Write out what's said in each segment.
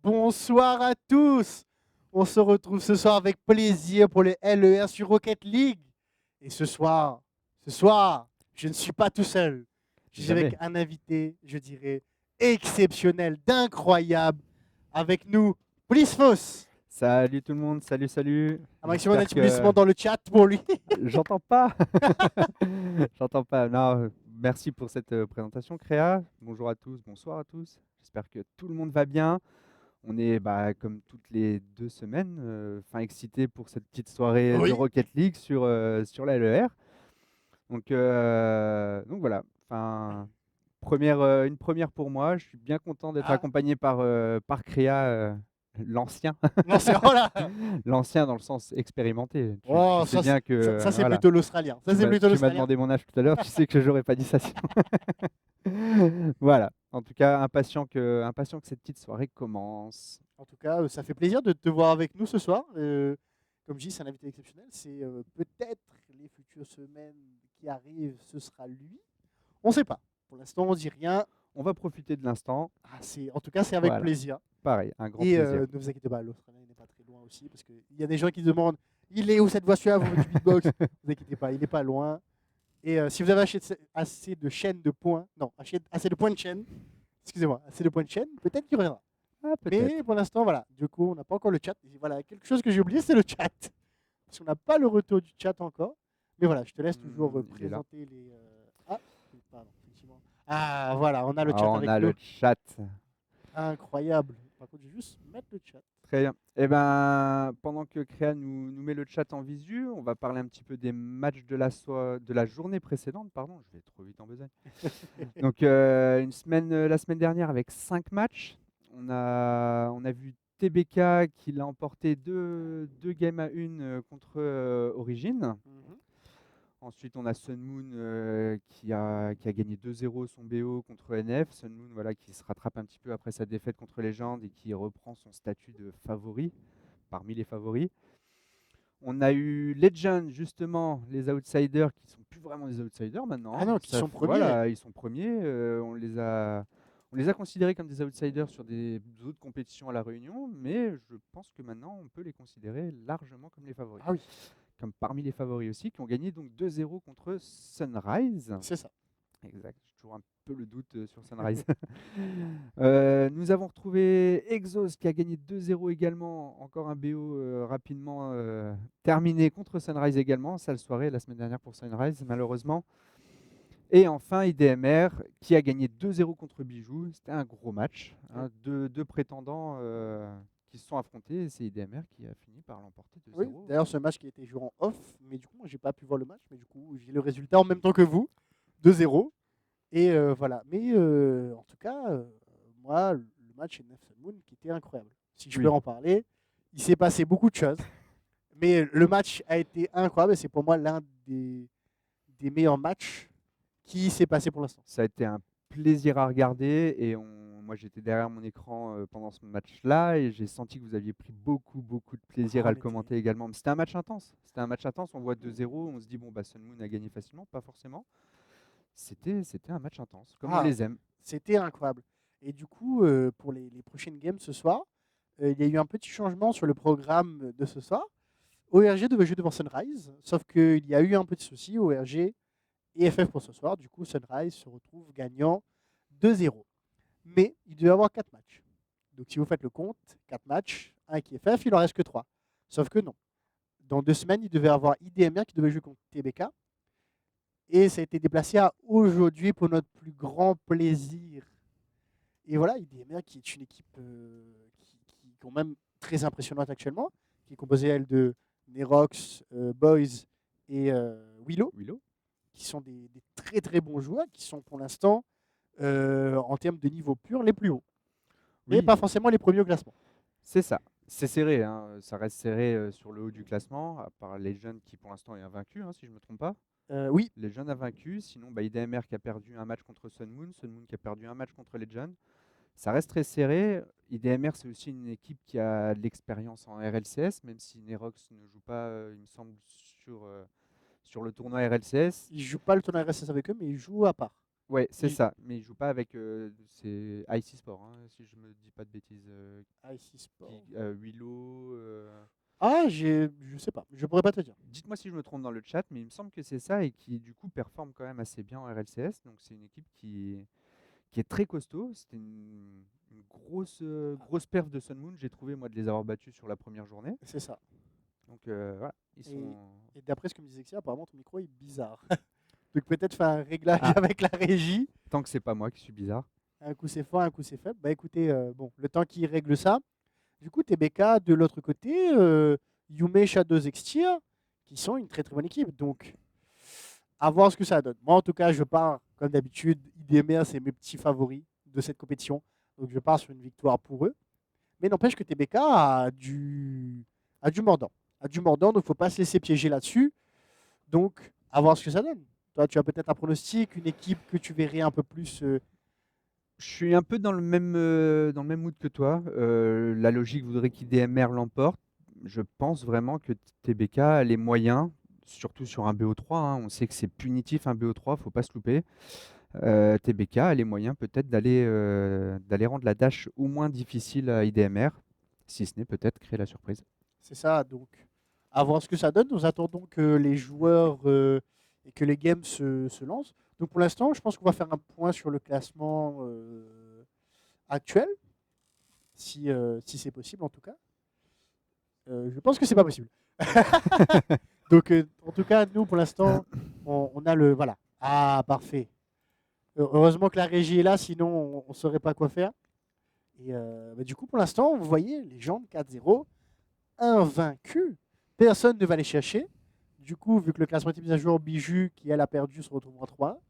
Bonsoir à tous. On se retrouve ce soir avec plaisir pour les LER sur Rocket League. Et ce soir, je ne suis pas tout seul. Je suis avec Jamais. un invité, je dirais, exceptionnel, d'incroyable. Avec nous, Plisfos. Salut tout le monde, salut, salut. Un maximum J'espère que... d'applaudissements dans le chat pour lui. J'entends pas. J'entends pas. Non, merci pour cette présentation, Créa. Bonjour à tous, bonsoir à tous. J'espère que tout le monde va bien. On est, comme toutes les 2 semaines, fin excité pour cette petite soirée de Oui. Rocket League sur la LER. Donc voilà, une première pour moi. Je suis bien content d'être Ah, accompagné par Créa, l'ancien. non, c'est oh là. L'ancien dans le sens expérimenté. Tu Oh, sais bien que, ça, c'est voilà, plutôt l'Australien. Ça, c'est plutôt tu m'as l'Australien. demandé mon âge tout à l'heure, tu sais que j'aurais pas dit ça sinon. Voilà, en tout cas, impatient que cette petite soirée commence. En tout cas, ça fait plaisir de te voir avec nous ce soir. Comme je dis, c'est un invité exceptionnel. C'est peut-être les futures semaines qui arrivent, ce sera lui. On ne sait pas. Pour l'instant, on ne dit rien. On va profiter de l'instant. En tout cas, c'est avec Voilà, plaisir. pareil, un grand Et plaisir. ne vous inquiétez pas, l'Australien n'est pas très loin aussi. Parce qu'il y a des gens qui demandent il est où cette voix suave du beatbox. Ne vous inquiétez pas, il n'est pas loin. Et si vous avez assez de chaînes de points, non, assez de points de chaîne, excusez-moi, assez de points de chaîne, peut-être qu'il reviendra. Ah, peut-être. Mais pour l'instant, voilà. Du coup, on n'a pas encore le chat. Et voilà, quelque chose que j'ai oublié, c'est le chat. Parce qu'on n'a pas le retour du chat encore. Mais voilà, je te laisse toujours Il est là. présenter les. Ah, oui, pardon, effectivement. Ah, voilà, on a le Ah, chat on avec a nous. le chat. Incroyable. Par contre, je vais juste mettre le chat. Très bien. Eh ben, pendant que Créa nous met le chat en visu, on va parler un petit peu des matchs de la journée précédente. Pardon, je vais trop vite en besogne. Donc, la semaine dernière, avec 5 matchs, on a vu TBK qui l'a emporté deux games à une contre Origin. Mhm. Ensuite, on a Sun Moon qui a gagné 2-0 son BO contre NF. Sun Moon voilà, qui se rattrape un petit peu après sa défaite contre Legend et qui reprend son statut de favori, parmi les favoris. On a eu Legend, justement, les outsiders qui sont plus vraiment des outsiders Ah maintenant. non, qui sont premiers. Voilà, ils sont premiers. On les a considérés comme des outsiders sur des autres compétitions à La Réunion, mais je pense que maintenant on peut les considérer largement comme les favoris. Ah oui, Comme parmi les favoris aussi, qui ont gagné donc 2-0 contre Sunrise. c'est ça. Exact, j'ai toujours un peu le doute sur Sunrise. Nous avons retrouvé Exos qui a gagné 2-0 également, encore un BO rapidement terminé contre Sunrise également. Sale soirée la semaine dernière pour Sunrise, malheureusement. Et enfin, IDMR qui a gagné 2-0 contre Bijou. C'était un gros match. Oui. Deux prétendants qui se sont affrontés. Et c'est IDMR qui a fini par l'emporter Oui, 2-0. d'ailleurs, ce match qui a été joué en off, mais du coup, moi, j'ai pas pu voir le match, mais du coup, j'ai le résultat en même temps que vous, 2-0. Et voilà. Mais en tout cas, moi, le match chez Sun Moon qui était incroyable. Si je peux Oui, en parler, il s'est passé beaucoup de choses. Mais le match a été incroyable et c'est pour moi l'un des meilleurs matchs qui s'est passé pour l'instant. ça a été un plaisir à regarder et moi j'étais derrière mon écran pendant ce match-là et j'ai senti que vous aviez pris beaucoup, beaucoup de plaisir Ah, à on le était. commenter également. Mais c'était un match intense. C'était un match intense. On voit 2-0, on se dit bon bah Sun Moon a gagné facilement, pas forcément. C'était un match intense, comme on Ah, les aime. c'était incroyable. Et du coup, pour les prochaines games ce soir, il y a eu un petit changement sur le programme de ce soir. ORG devait jouer devant Sunrise, sauf qu'il y a eu un petit souci. ORG et FF pour ce soir. Du coup, Sunrise se retrouve gagnant 2-0. Mais il devait y avoir 4 matchs. Donc si vous faites le compte, 4 matchs, 1 qui est FF, il en reste que 3. Sauf que non. Dans 2 semaines, il devait avoir IDMR qui devait jouer contre TBK. Et ça a été déplacé à aujourd'hui pour notre plus grand plaisir. Et voilà, IDMR qui est une équipe qui est quand même très impressionnante actuellement, qui est composée, elle, de Nerox, Boys et Willow, Willow? qui sont des très très bons joueurs, qui sont pour l'instant, en termes de niveau pur, les plus hauts. Mais Oui, pas forcément les premiers au classement. c'est ça. C'est serré, hein. Ça reste serré sur le haut du classement, à part Legend qui pour l'instant est invaincu, hein, si je ne me trompe pas. Oui, Legend a vaincu, sinon IDMR qui a perdu un match contre Sun Moon, Sun Moon qui a perdu un match contre Legend. Ça reste très serré. IDMR, c'est aussi une équipe qui a de l'expérience en RLCS, même si Nerox ne joue pas, il me semble, sur le tournoi RLCS. ils ne jouent pas le tournoi RSS avec eux, mais ils jouent à part. Ouais, c'est Il- ça. Mais il joue pas avec. C'est IC Sport, hein, si je me dis pas de bêtises. IC Sport. Willow. Ah, je sais pas, je pourrais pas te dire. Dites-moi si je me trompe dans le chat, mais il me semble que c'est ça et qui du coup performe quand même assez bien en RLCS. Donc c'est une équipe qui est très costaud. C'était une grosse perf de Sun Moon. J'ai trouvé moi de les avoir battus sur la première journée. C'est ça. Donc voilà, ils sont. Et d'après ce que me disait Xia, apparemment ton micro est bizarre. Donc peut-être faire un réglage Ah. avec la régie. Tant que c'est pas moi qui suis bizarre. Un coup c'est fort, un coup c'est faible. Bah écoutez, bon, le temps qu'il règle ça. Du coup, TBK de l'autre côté, Yume, Shadows, Extir, qui sont une très très bonne équipe. Donc, à voir ce que ça donne. Moi, en tout cas, je pars, comme d'habitude, IDMR, c'est mes petits favoris de cette compétition. Donc, je pars sur une victoire pour eux. Mais n'empêche que TBK a du mordant. A du mordant, donc il ne faut pas se laisser piéger là-dessus. Donc, à voir ce que ça donne. Toi, tu as peut-être un pronostic, une équipe que tu verrais un peu plus. Je suis un peu dans le même mood que toi. La logique voudrait qu'IDMR l'emporte. Je pense vraiment que TBK a les moyens, surtout sur un BO3. On sait que c'est punitif un BO3, faut pas se louper. TBK a les moyens peut-être d'aller rendre la dash au moins difficile à IDMR, si ce n'est peut-être créer la surprise. C'est ça, donc à voir ce que ça donne. Nous attendons que les joueurs et que les games se lancent. Donc pour l'instant, je pense qu'on va faire un point sur le classement actuel, si c'est possible en tout cas. Je pense que c'est pas possible. Donc en tout cas, nous pour l'instant, on a le... Voilà. Ah, parfait. Heureusement que la régie est là, sinon on ne saurait pas quoi faire. Et bah, du coup, pour l'instant, vous voyez, les gens 4-0, invaincus. Personne ne va les chercher. Du coup, vu que le classement était mis à jour, Biju, qui elle a perdu, se retrouve en 3.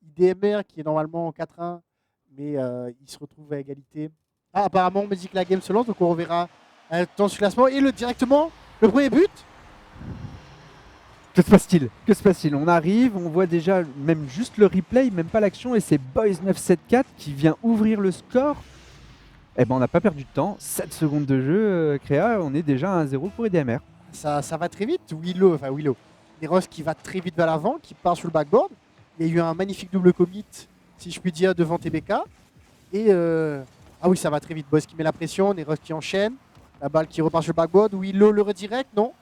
IDMR, qui est normalement en 4-1, mais il se retrouve à égalité. Ah, apparemment, on me dit que la game se lance, donc on reverra un temps sur le classement. Et directement, le premier but. Que se passe-t-il? Que se passe-t-il? On arrive, on voit déjà même juste le replay, même pas l'action, et c'est Boys974 qui vient ouvrir le score. Eh ben on n'a pas perdu de temps, 7 secondes de jeu, Créa, on est déjà à 1-0 pour IDMR. Ça va très vite. Willow, Neros qui va très vite vers l'avant, qui part sur le backboard. Il y a eu un magnifique double commit, si je puis dire, devant TBK. Et ah oui, ça va très vite. Boss qui met la pression, Neros qui enchaîne. La balle qui repart sur le backboard. Willow le redirect, non.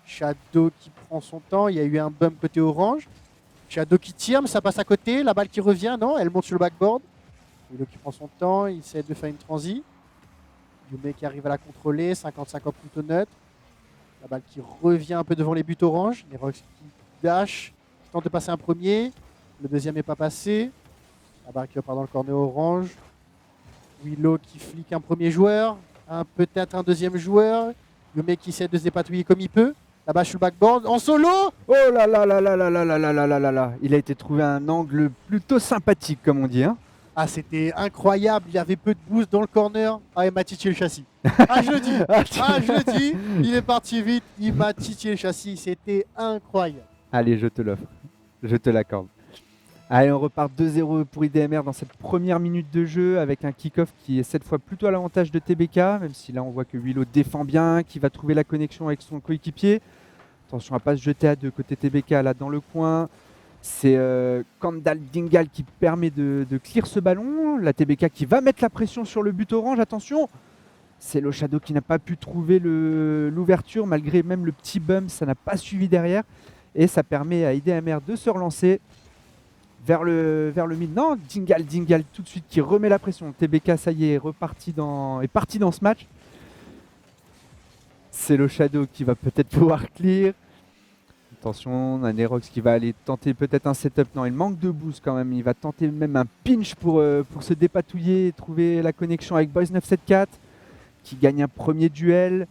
Shadow qui prend son temps. Il y a eu un bump côté orange. Shadow qui tire, mais ça passe à côté. La balle qui revient, non. Elle monte sur le backboard. Willow qui prend son temps. Il essaie de faire une transi. Yume qui arrive à la contrôler. 50-50 plutôt neutre. La balle qui revient un peu devant les buts orange. Nerox qui dash. Qui tente de passer un premier. Le deuxième n'est pas passé. La balle qui repart dans le corner orange. Willow qui flique un premier joueur. Peut-être un deuxième joueur. Yume qui essaie de se dépatouiller comme il peut. Là-bas sur le backboard, en solo. Oh là là là là là là là là là là là là. Il a été trouvé un angle plutôt sympathique, comme on dit. Hein. Ah, c'était incroyable. Il y avait peu de boost dans le corner. Ah, il m'a titillé le châssis. Ah, je le dis. Ah, je le dis. Il est parti vite. Il m'a titillé le châssis. C'était incroyable. Allez, je te l'offre. Je te l'accorde. Allez, on repart 2-0 pour IDMR dans cette première minute de jeu avec un kick-off qui est cette fois plutôt à l'avantage de TBK, même si là on voit que Willow défend bien, qui va trouver la connexion avec son coéquipier. Attention à ne pas se jeter à deux côté TBK là dans le coin. C'est Kandal Dingal qui permet de clear ce ballon. La TBK qui va mettre la pression sur le but orange. Attention, c'est le Shadow qui n'a pas pu trouver l'ouverture malgré même le petit bump, ça n'a pas suivi derrière. Et ça permet à IDMR de se relancer vers le mid. Non, Dingal tout de suite qui remet la pression. TBK, ça y est, parti dans ce match. C'est le Shadow qui va peut-être pouvoir clear. Attention, on a Nerox qui va aller tenter peut-être un setup. Non, il manque de boost quand même. Il va tenter même un pinch pour se dépatouiller et trouver la connexion avec Boys974 qui gagne un premier duel.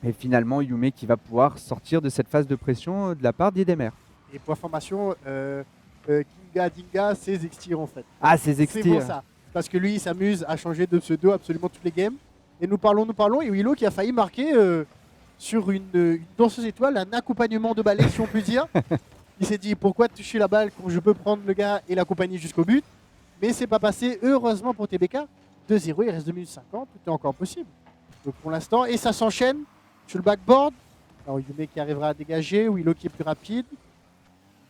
Et finalement, Yume qui va pouvoir sortir de cette phase de pression de la part d'IDMR. Et pour information, Dinga, c'est Zextir en fait. Ah, c'est Zextir. C'est pour ça. Parce que lui, il s'amuse à changer de pseudo absolument toutes les games. Et nous parlons. Et Willow qui a failli marquer sur une danseuse étoile un accompagnement de balai, si on peut dire. Il s'est dit pourquoi toucher la balle quand je peux prendre le gars et l'accompagner jusqu'au but. Mais c'est pas passé. Heureusement pour TBK. 2-0, il reste 2 minutes 50. Tout est encore possible. Donc pour l'instant. Et ça s'enchaîne sur le backboard. Alors Yume qui arrivera à dégager. Willow qui est plus rapide.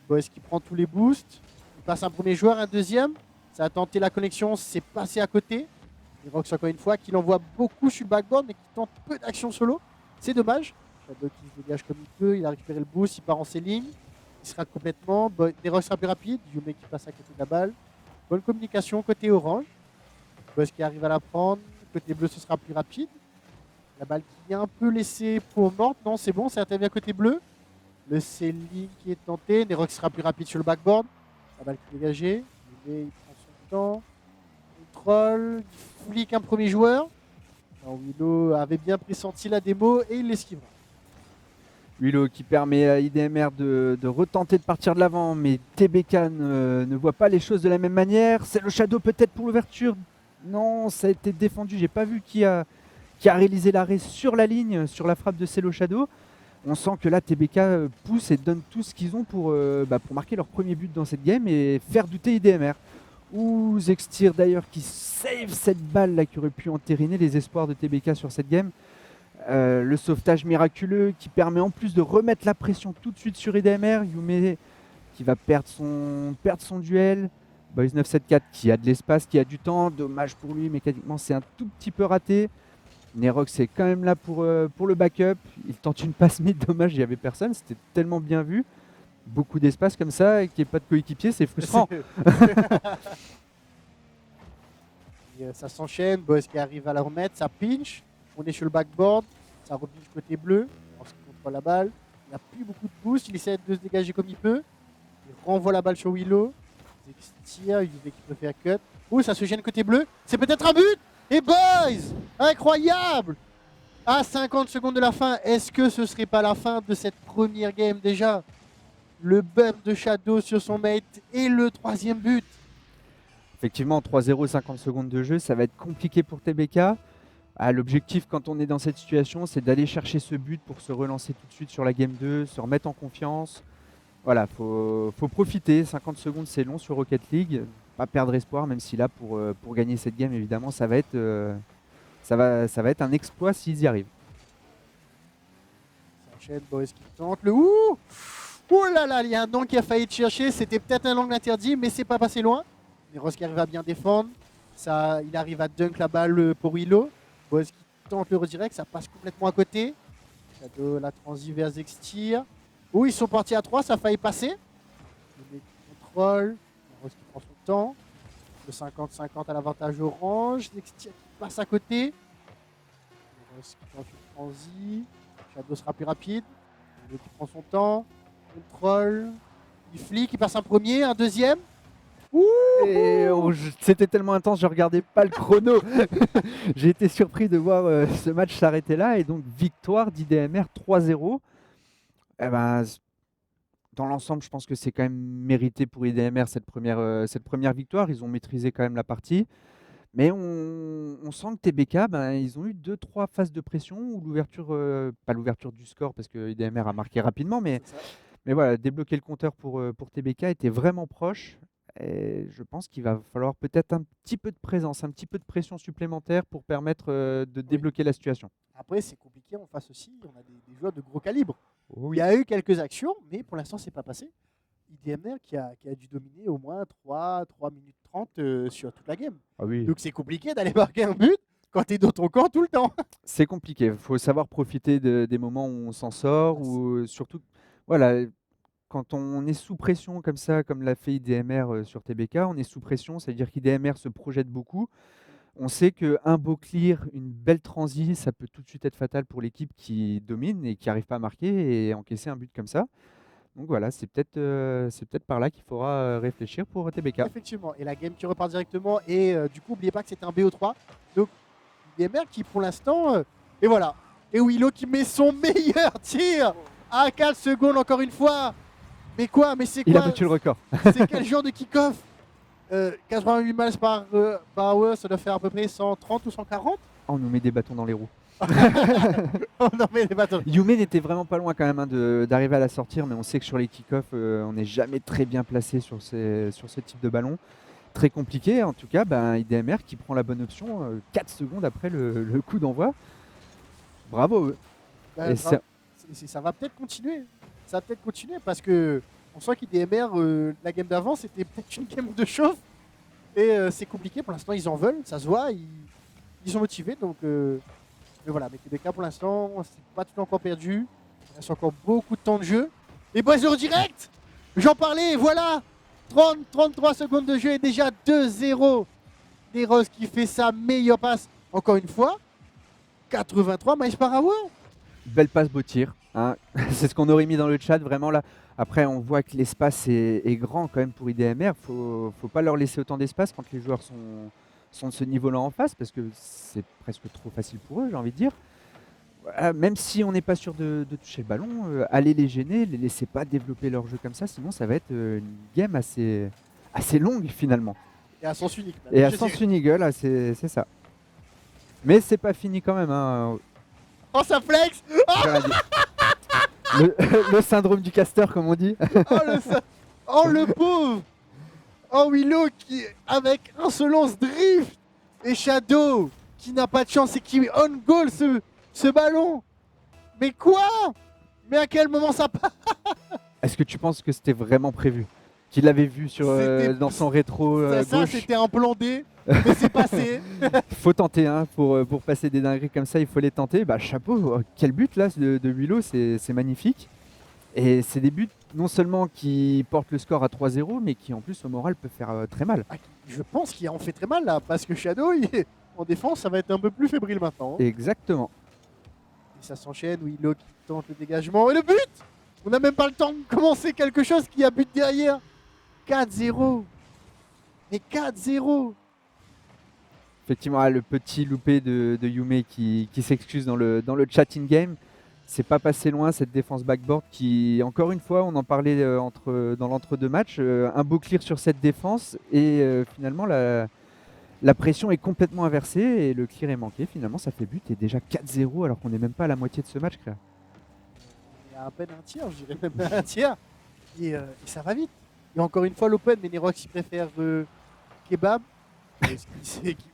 Boys qui prend tous les boosts. passe un premier joueur, un deuxième. Ça a tenté la connexion, c'est passé à côté. Nerox, encore une fois, qui l'envoie beaucoup sur le backboard, mais qui tente peu d'action solo. C'est dommage. Shadow qui se dégage comme il peut. Il a récupéré le boost, il part en C-ligne. Il se rate complètement. Nerox sera plus rapide. Yume qui passe à côté de la balle. Bonne communication côté orange. Buzz qui arrive à la prendre. Côté bleu, ce sera plus rapide. La balle qui est un peu laissée pour morte. Non, c'est bon, ça intervient côté bleu. Le C-ligne qui est tenté. Nerox sera plus rapide sur le backboard. La balle qui est dégagée. Il prend son temps. Contrôle. Il flique un premier joueur. Alors, Willow avait bien pressenti la démo et il l'esquivera. Willow qui permet à IDMR de retenter de partir de l'avant, mais TBK ne voit pas les choses de la même manière. C'est le Shadow peut-être pour l'ouverture. Non, ça a été défendu. J'ai pas vu qui a réalisé l'arrêt sur la ligne, sur la frappe de Cello Shadow. On sent que là, TBK pousse et donne tout ce qu'ils ont pour marquer leur premier but dans cette game et faire douter IDMR. Ou Zextir d'ailleurs qui save cette balle là qui aurait pu entériner les espoirs de TBK sur cette game. Le sauvetage miraculeux qui permet en plus de remettre la pression tout de suite sur IDMR. Yume qui va perdre son duel. Boys 974 qui a de l'espace, qui a du temps. Dommage pour lui, mécaniquement c'est un tout petit peu raté. Nerox est quand même là pour le backup. Il tente une passe mais dommage, il n'y avait personne. C'était tellement bien vu. Beaucoup d'espace comme ça et qu'il n'y ait pas de coéquipier, c'est frustrant. Et, ça s'enchaîne. Boys qui arrive à la remettre. Ça pinch. On est sur le backboard. Ça repinche côté bleu. On se contrôle la balle. Il n'a plus beaucoup de boost. Il essaie de se dégager comme il peut. Il renvoie la balle sur Willow. Zextir, Yuve qui peut faire cut. Oh, ça se gêne côté bleu. C'est peut-être un but. Et Boys, incroyable. À 50 secondes de la fin, est-ce que ce serait pas la fin de cette première game déjà? Le bump de Shadow sur son mate et le troisième but. Effectivement, 3-0, 50 secondes de jeu, ça va être compliqué pour TBK. L'objectif quand on est dans cette situation, c'est d'aller chercher ce but pour se relancer tout de suite sur la game 2, se remettre en confiance. Voilà, faut profiter. 50 secondes, c'est long sur Rocket League. Pas perdre espoir, même si là, pour gagner cette game, évidemment, ça va être un exploit s'ils y arrivent. Ça enchaîne, Boys qui tente le ouh. Oh là là, il y a un angle qui a failli te chercher. C'était peut-être un angle interdit, mais c'est pas passé loin. Nerox qui arrive à bien défendre. Ça, il arrive à dunk la balle pour Willow. Boys qui tente le redirect, ça passe complètement à côté. Shadow la transi vers Zextir. Oh, ils sont partis à 3, ça a failli passer. Le contrôle. Nerox qui prend son temps. Le 50-50 à l'avantage orange. Zextir qui passe à côté. Nerox qui tente une transi. Shadow sera plus rapide. Willow qui prend son temps. Contrôle. Il flic, il passe un premier, un deuxième. C'était tellement intense, je regardais pas le chrono. J'ai été surpris de voir ce match s'arrêter là et donc victoire d'IDMR 3-0. Dans l'ensemble, je pense que c'est quand même mérité pour IDMR cette première victoire. Ils ont maîtrisé quand même la partie. Mais on sent que TBK, ils ont eu 2-3 phases de pression où l'ouverture, pas l'ouverture du score parce que IDMR a marqué rapidement, mais voilà, débloquer le compteur pour TBK était vraiment proche. Et je pense qu'il va falloir peut-être un petit peu de présence, un petit peu de pression supplémentaire pour permettre de débloquer la situation. Après, c'est compliqué en face aussi. On a des joueurs de gros calibre. Oui. Il y a eu quelques actions, mais pour l'instant, c'est pas passé. IDMR qui a dû dominer au moins 3 minutes 30 sur toute la game. Ah oui. Donc c'est compliqué d'aller marquer un but quand tu es dans ton camp tout le temps. C'est compliqué. Il faut savoir profiter des moments où on s'en sort, ou surtout, voilà. Quand on est sous pression comme ça, comme l'a fait IDMR sur TBK, on est sous pression, c'est-à-dire qu'IDMR se projette beaucoup. On sait qu'un beau clear, une belle transi, ça peut tout de suite être fatal pour l'équipe qui domine et qui n'arrive pas à marquer et encaisser un but comme ça. Donc voilà, c'est peut-être par là qu'il faudra réfléchir pour TBK. Effectivement, et la game qui repart directement. Et du coup, n'oubliez pas que c'était un BO3. Donc IDMR qui pour l'instant... et voilà. Et Willow qui met son meilleur tir à 4 secondes encore une fois. Mais quoi? Mais c'est quoi? Il a battu le record. C'est quel genre de kick-off? 88 miles par hour, ça doit faire à peu près 130 ou 140. On nous met des bâtons dans les roues. On en met des bâtons. Yume n'était vraiment pas loin quand même d'arriver à la sortir, mais on sait que sur les kick-offs, on n'est jamais très bien placé sur ce type de ballon. Très compliqué, en tout cas, IDMR qui prend la bonne option 4 secondes après le coup d'envoi. Bravo eux. Ça va peut-être continuer. Ça va peut-être continuer parce que On sent qu'IDMR, la game d'avant, c'était peut-être une game de chauffe. Et c'est compliqué. Pour l'instant, ils en veulent. Ça se voit. Ils sont motivés. Donc, mais voilà. Mais TBK, pour l'instant, c'est pas tout encore perdu. Il reste encore beaucoup de temps de jeu. Et Boiser direct. J'en parlais. Voilà. 33 secondes de jeu et déjà 2-0. Nerox qui fait sa meilleure passe. Encore une fois. 83, Miles Power. Belle passe, beau tir. Hein. C'est ce qu'on aurait mis dans le chat, vraiment là. Après, on voit que l'espace est grand quand même pour IDMR. Faut pas leur laisser autant d'espace quand les joueurs sont de ce niveau-là en face, parce que c'est presque trop facile pour eux, j'ai envie de dire. Voilà, même si on n'est pas sûr de toucher le ballon, allez les gêner, les laissez pas développer leur jeu comme ça, sinon ça va être une game assez longue finalement. Et à sens unique. Et à sens unique, là, c'est ça. Mais c'est pas fini quand même. Hein. Oh, ça flex. Le syndrome du caster, comme on dit. Oh, le pauvre. Oh, Willow qui, avec insolence, drift. Et Shadow qui n'a pas de chance et qui on goal ce ballon. Mais quoi? Mais à quel moment ça passe? Est-ce que tu penses que c'était vraiment prévu? Qu'il l'avait vu dans son rétro ça, gauche? C'était un plan D, mais c'est passé. Faut tenter, hein, pour passer des dingueries comme ça, il faut les tenter. Bah, chapeau, quel but là de Willow, c'est magnifique. Et c'est des buts non seulement qui portent le score à 3-0, mais qui en plus au moral peuvent faire très mal. Je pense qu'il en fait très mal là, parce que Shadow, en défense, ça va être un peu plus fébrile maintenant. Exactement. Et ça s'enchaîne, Willow qui tente le dégagement. Et le but! On n'a même pas le temps de commencer quelque chose qui a but derrière. 4-0. Mais 4-0. Effectivement, le petit loupé de Yume qui s'excuse dans le chat in-game. C'est pas passé loin cette défense backboard qui, encore une fois, on en parlait dans l'entre-deux matchs, un beau clear sur cette défense et finalement la pression est complètement inversée et le clear est manqué. Finalement, ça fait but et déjà 4-0 alors qu'on n'est même pas à la moitié de ce match. Créa. Il y a à peine un tiers, je dirais même un tiers. Et ça va vite. Et encore une fois, l'open, mais Nerox préfère kebab.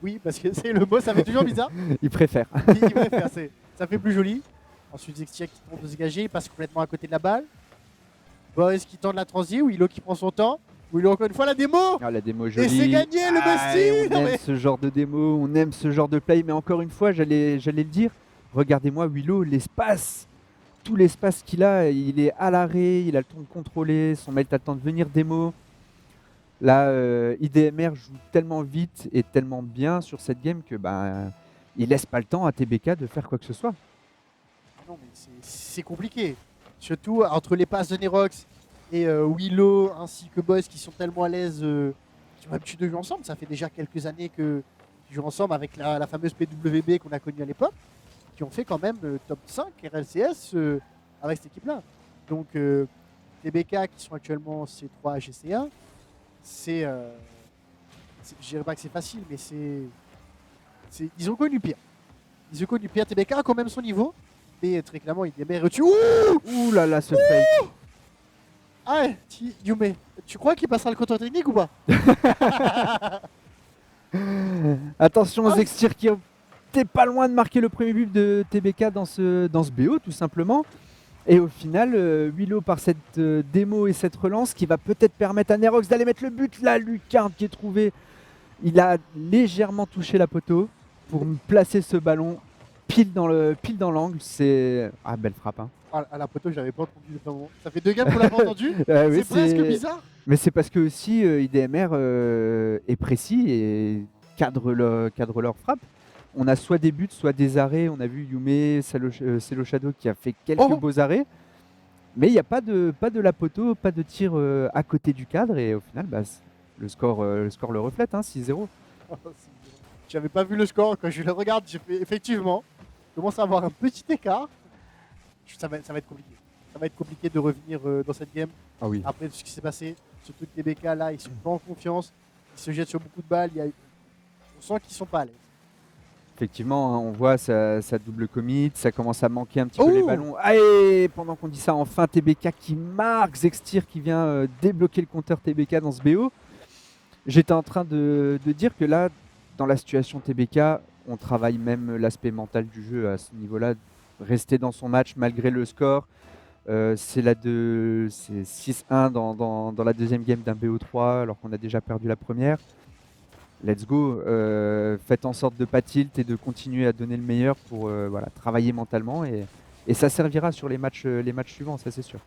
Oui, parce que c'est le mot, ça fait toujours bizarre. Il préfère. Il préfère, ça fait plus joli. Ensuite, Zextia qui tente de se dégager, il passe complètement à côté de la balle. Boris qui tente la transi, Willow qui prend son temps. Willow encore une fois la démo. Ah, la démo jolie. Et c'est gagné le Basti. On aime ce genre de démo, on aime ce genre de play, mais encore une fois, j'allais le dire, regardez-moi Willow, l'espace, tout l'espace qu'il a, il est à l'arrêt, il a le temps de contrôler, son mate a le temps de venir démo. Là, IDMR joue tellement vite et tellement bien sur cette game que il laisse pas le temps à TBK de faire quoi que ce soit. Non, mais c'est compliqué. Surtout entre les passes de Nerox et Willow ainsi que Boys qui sont tellement à l'aise, qui ont l'habitude de jouer ensemble. Ça fait déjà quelques années qu'ils jouent ensemble avec la fameuse PWB qu'on a connue à l'époque, qui ont fait quand même top 5 RLCS avec cette équipe-là. Donc TBK qui sont actuellement C3 à GC1, je dirais pas que c'est facile, mais ils ont connu pire. Ils ont connu pire. TBK a quand même son niveau. Mais très clairement, il démarre dessus. Ouh là là, ce fake. Ah, Yume, tu crois qu'il passera le contrôle technique ou pas? Attention aux Zextir qui t'es pas loin de marquer le premier but de TBK dans ce BO, tout simplement. Et au final, Willow par cette démo et cette relance qui va peut-être permettre à Nerox d'aller mettre le but. Là, Lucarne qui est trouvé. Il a légèrement touché la poteau pour placer ce ballon pile dans l'angle. C'est belle frappe. Hein. À la poteau, je l'avais pas entendu. Ça fait 2 games qu'on l'a pas entendu. Oui, c'est presque bizarre. Mais c'est parce que aussi IDMR est précis et cadre leur frappe. On a soit des buts, soit des arrêts. On a vu Yume, Celo Shadow qui a fait quelques beaux arrêts. Mais il n'y a pas de la poteau, pas de tir à côté du cadre. Et au final, le score le reflète, hein, 6-0. J'avais pas vu le score. Quand je le regarde, j'ai fait effectivement, je commence à avoir un petit écart. Ça va être compliqué. Ça va être compliqué de revenir dans cette game. Ah oui. Après tout ce qui s'est passé. Surtout que les BK là, ils sont pas en confiance. Ils se jettent sur beaucoup de balles. On sent qu'ils sont pas à l'aise. Effectivement, hein, on voit sa double commit, ça commence à manquer un petit peu les ballons. Et pendant qu'on dit ça, enfin TBK qui marque, Zextir qui vient débloquer le compteur TBK dans ce BO. J'étais en train de dire que là, dans la situation TBK, on travaille même l'aspect mental du jeu à ce niveau-là. Rester dans son match malgré le score, C'est 6-1 dans la deuxième game d'un BO3 alors qu'on a déjà perdu la première. Let's go, faites en sorte de ne pas tilt et de continuer à donner le meilleur pour voilà, travailler mentalement et ça servira sur les matchs suivants, ça c'est sûr.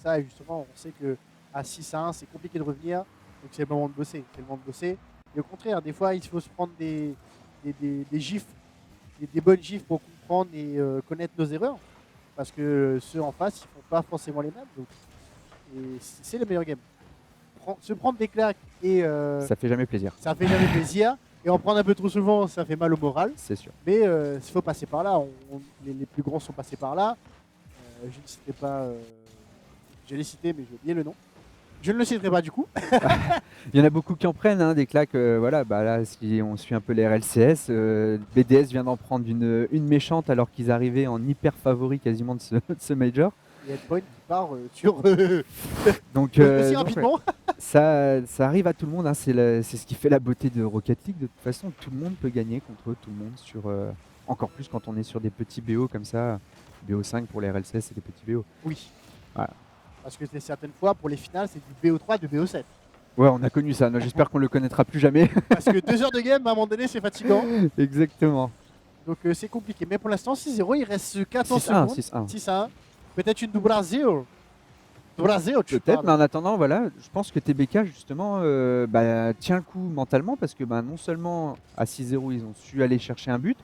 Ça, et justement, on sait qu'à 6-1, c'est compliqué de revenir. Donc c'est le moment de bosser. C'est le moment de bosser. Et au contraire, des fois, il faut se prendre des gifs, des bonnes gifs pour comprendre et connaître nos erreurs. Parce que ceux en face, ils font pas forcément les mêmes. Donc, et c'est le meilleur game. Se prendre des claques et Ça fait jamais plaisir, ça fait jamais plaisir. Et en prendre un peu trop souvent, ça fait mal au moral. c'est sûr. Mais il faut passer par là. Les plus grands sont passés par là. Je ne citerai pas. Je l'ai cité, mais j'ai oublié le nom. Je ne le citerai pas du coup. Il y en a beaucoup qui en prennent hein, des claques. Voilà, bah là, si on suit un peu les RLCS, BDS vient d'en prendre une méchante alors qu'ils arrivaient en hyper favori quasiment de ce major. Il y a Point qui part sur Donc, aussi donc, ouais, rapidement. ça arrive à tout le monde. Hein, c'est ce qui fait la beauté de Rocket League. De toute façon, tout le monde peut gagner contre tout le monde. Encore plus quand on est sur des petits BO comme ça. BO5 pour les RLCS, c'est des petits BO. Oui. Voilà. Parce que certaines fois, pour les finales, c'est du BO3 de BO7. Ouais, on a connu ça. J'espère qu'on le connaîtra plus jamais. Parce que 2 heures de game, à un moment donné, c'est fatigant. Exactement. Donc c'est compliqué. Mais pour l'instant, 6-0, il reste 14 6-1, secondes. 6-1. 6-1. Peut-être une do Brasil. Do Brasil, tu Peut-être, parles. mais en attendant, voilà, je pense que TBK justement tient le coup mentalement parce que non seulement à 6-0 ils ont su aller chercher un but,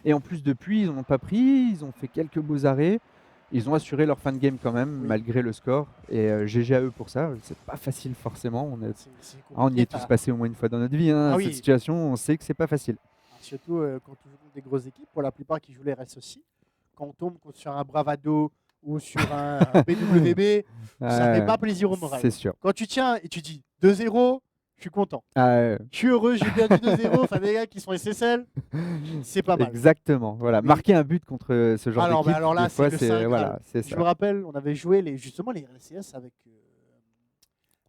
et en plus depuis ils n'en ont pas pris, ils ont fait quelques beaux arrêts, ils ont assuré leur fin de game quand même Oui. malgré le score, et GG à eux pour ça. C'est pas facile forcément, C'est on y est compliqué. tous passés au moins une fois dans notre vie, hein, Ah cette oui. situation, on sait que c'est pas facile. Surtout quand on joue contre des grosses équipes, pour la plupart qui jouent les RS aussi, quand on tombe sur un Bravado ou sur un BWB, ça fait pas plaisir au moral. C'est sûr. Quand tu tiens et tu dis 2-0, je suis content. Je suis heureux, j'ai perdu 2-0. Enfin, des gars qui sont SSL, c'est pas mal. Exactement. Voilà, Mais- marquer un but contre ce genre d'équipe, alors là, des fois, c'est le Saint Graal. voilà, c'est Je ça. me rappelle, on avait joué justement les RLCS avec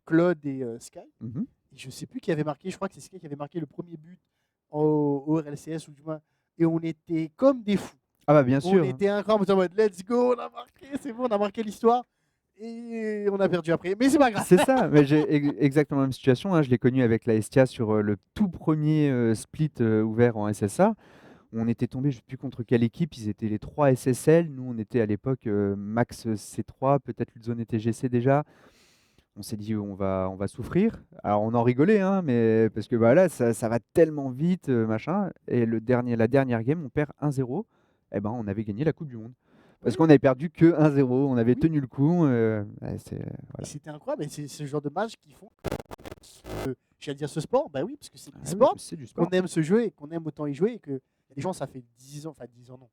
Claude et Sky. Mhm. Et je sais plus qui avait marqué, je crois que c'est Sky qui avait marqué le premier but au RLCS, ou du moins. Et on était comme des fous. Ah bah bien On sûr. était incroyable en mode let's go, on a marqué, c'est bon, on a marqué l'histoire. Et on a perdu après. Mais c'est pas grave. C'est ça, mais j'ai exactement la même situation. Hein. Je l'ai connu avec la Estia sur le tout premier split ouvert en SSA. On était tombé, je ne sais plus contre quelle équipe, ils étaient les 3 SSL. Nous, on était à l'époque max C3, peut-être le zone était GC déjà. On s'est dit, on va souffrir. Alors, on en rigolait, hein, mais parce que bah, là, ça va tellement vite, machin. Et la dernière game, on perd 1-0. Eh ben, on avait gagné la Coupe du Monde. Parce Oui. qu'on avait perdu que 1-0. On avait Oui. tenu le coup. Et Voilà. c'était incroyable. Et c'est ce genre de match qui font que, j'allais dire ce sport, bah oui, parce que c'est Ah du oui, sport, c'est du qu'on sport. aime ce jeu et qu'on aime autant y jouer. Et que y a des gens, ça fait 10 ans, enfin 10 ans non.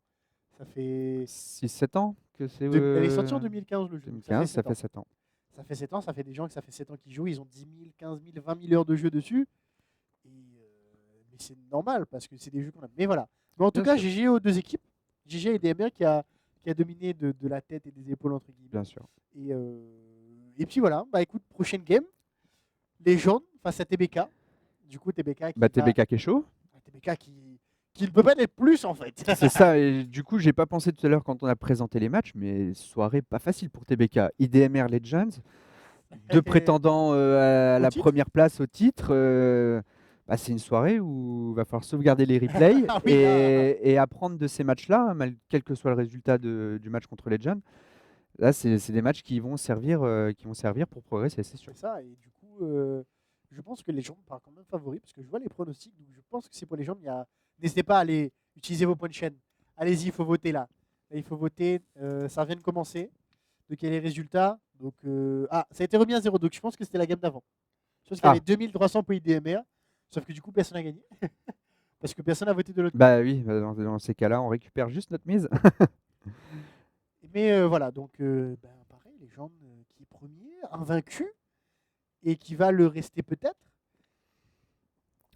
Ça fait. 6-7 ans que c'est. Elle est sortie en 2015 le jeu. 2015, ça fait 7 ans. Ça fait 7 ans, ça fait des gens que ça fait 7 ans qu'ils jouent, ils ont 10 000, 15 000, 20 000 heures de jeu dessus. Et, mais c'est normal parce que c'est des jeux qu'on aime. Mais voilà. Mais en tout Bien cas, sûr. GG aux deux équipes. GG et DMR qui a dominé de la tête et des épaules entre guillemets. Bien sûr. Et puis voilà, bah écoute, prochaine game. Les jaunes face à TBK. Du coup, TBK qui, TBK qui est chaud. TBK qui ne peut pas être plus en fait. C'est ça, et du coup, j'ai pas pensé tout à l'heure quand on a présenté les matchs, mais soirée pas facile pour TBK. IDMR Legends, deux prétendants à Au la titre. première place au titre. C'est une soirée où il va falloir sauvegarder les replays Ah oui, et apprendre de ces matchs-là, quel que soit le résultat du match contre Legends. Là, c'est des matchs qui vont servir pour progresser, c'est sûr. C'est ça, et du coup, je pense que les gens partent quand même favoris, parce que je vois les pronostics, donc je pense que c'est pour les gens. N'hésitez pas à aller utiliser vos points de chaîne. Allez-y, il faut voter là. Là, il faut voter, ça vient de commencer. Donc, il y a les résultats. Donc, ça a été remis à 0, donc je pense que c'était la game d'avant. Je pense qu'il y avait 2300 pour IDMR, sauf que du coup, personne n'a gagné. Parce que personne n'a voté de l'autre côté. Bah oui, dans ces cas-là, on récupère juste notre mise. Mais voilà, donc pareil, les gens qui est premier, invaincu, et qui va le rester peut-être.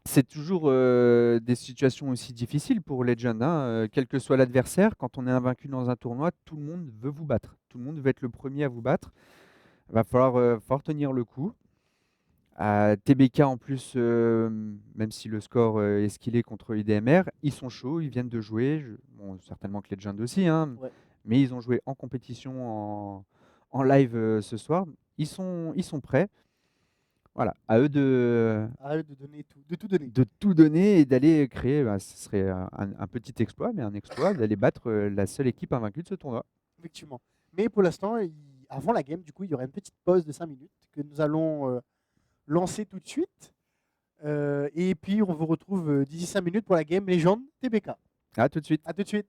C'est toujours des situations aussi difficiles pour Legend. Hein. Quel que soit l'adversaire, quand on est invaincu dans un tournoi, tout le monde veut vous battre. Tout le monde veut être le premier à vous battre. Il va falloir tenir le coup. TBK en plus, même si le score est ce qu'il est contre IDMR, ils sont chauds, ils viennent de jouer. Certainement que Legend aussi, hein, Ouais. mais ils ont joué en compétition en live ce soir. Ils sont prêts. Voilà, à eux Arrête de tout donner. de tout donner et d'aller créer, ce serait un petit exploit, mais un exploit d'aller battre la seule équipe invaincue de ce tournoi. Effectivement. Mais pour l'instant, avant la game, du coup, il y aura une petite pause de 5 minutes que nous allons lancer tout de suite. Et puis, on vous retrouve d'ici 5 minutes pour la game Légende TBK. À tout de suite. À tout de suite.